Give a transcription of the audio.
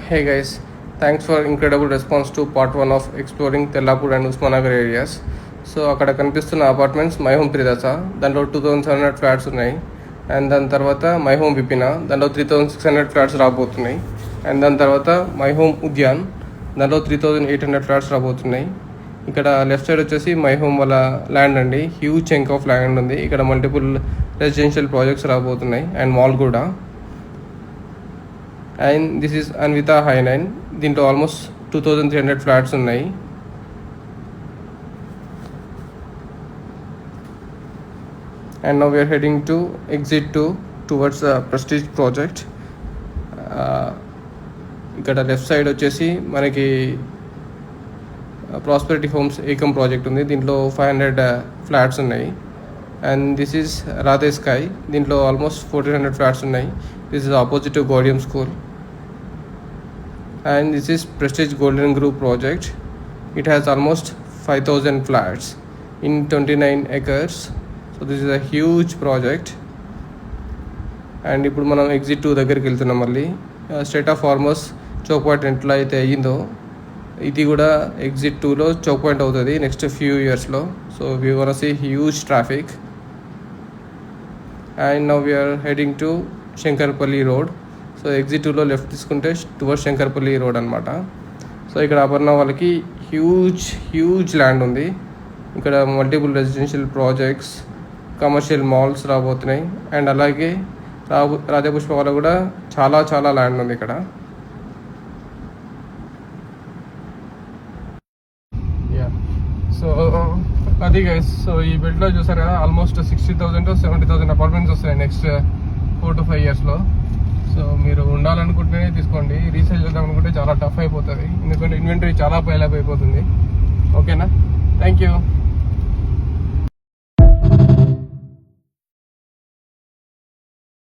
Hey guys, thanks for incredible response to part 1 of exploring Tellapur and Usmanagar areas. So అక్కడ కనిపిస్తున్న apartments my home ప్రియదర్శ, దాంట్లో 2700 flats ఉన్నాయి. And దాని తర్వాత my home విపిన, దాంట్లో 3600 flats రాబోతున్నాయి. అండ్ దాని తర్వాత మై హోమ్ ఉద్యాన్, దాంట్లో 3800 ఫ్లాట్స్ రాబోతున్నాయి. ఇక్కడ లెఫ్ట్ సైడ్ వచ్చేసి మై హోమ్ వాళ్ళ ల్యాండ్ అండి, హ్యూజ్ చెంక్ ఆఫ్ ల్యాండ్ ఉంది. ఇక్కడ మల్టిపుల్ రెసిడెన్షియల్ ప్రాజెక్ట్స్ రాబోతున్నాయి అండ్ మాల్ కూడా. అండ్ దిస్ ఈజ్ అన్విత హైనైన్, దీంట్లో ఆల్మోస్ట్ 2300 ఫ్లాట్స్ ఉన్నాయి. And now we are heading to exit 2 towards the Prestige project. ఇక్కడ లెఫ్ట్ సైడ్ వచ్చేసి మనకి ప్రాస్పెరిటీ హోమ్స్ ఏకమ్ ప్రాజెక్ట్ ఉంది, దీంట్లో 500 ఫ్లాట్స్ ఉన్నాయి. And this is Radhe sky, దీంట్లో ఆల్మోస్ట్ 1400 ఫ్లాట్స్ ఉన్నాయి. This is opposite to Gaudium school. And this is Prestige Golden Grove project. It has almost 5000 flats in 29 acres. So this is a huge project. And ఇప్పుడు మనం exit 2 దగ్గరికి వెళ్తున్నాం. మళ్ళీ state of farmers choke point ఎట్లా అయితే అయ్యిందో ఇది కూడా ఎగ్జిట్ 2లో చౌక్ పాయింట్ అవుతుంది నెక్స్ట్ ఫ్యూ ఇయర్స్లో. So we won see huge traffic. And now we are heading to Shankarpally road. So exit 2లో లెఫ్ట్ తీసుకుంటే టువర్డ్స్ శంకర్పల్లి రోడ్ అనమాట. సో ఇక్కడ అపర్ణ వాళ్ళకి హ్యూజ్ ల్యాండ్ ఉంది. ఇక్కడ multiple residential projects, commercial malls రాబోతున్నాయి. అండ్ అలాగే రాజపుష్ప వాళ్ళ కూడా చాలా ల్యాండ్ ఉంది ఇక్కడ. సో అది గైస్, సో ఈ బిల్డ్లో చూసారు కదా, ఆల్మోస్ట్ 60,000 to 70,000 అపార్ట్మెంట్స్ వస్తాయి నెక్స్ట్ 4 to 5 yearsలో. సో మీరు ఉండాలనుకుంటేనే తీసుకోండి, రీసేల్ చేద్దాం అనుకుంటే చాలా టఫ్ అయిపోతుంది, ఎందుకంటే ఇన్వెంటరీ చాలా పైలప్ అయిపోతుంది. ఓకేనా, థ్యాంక్ యూ.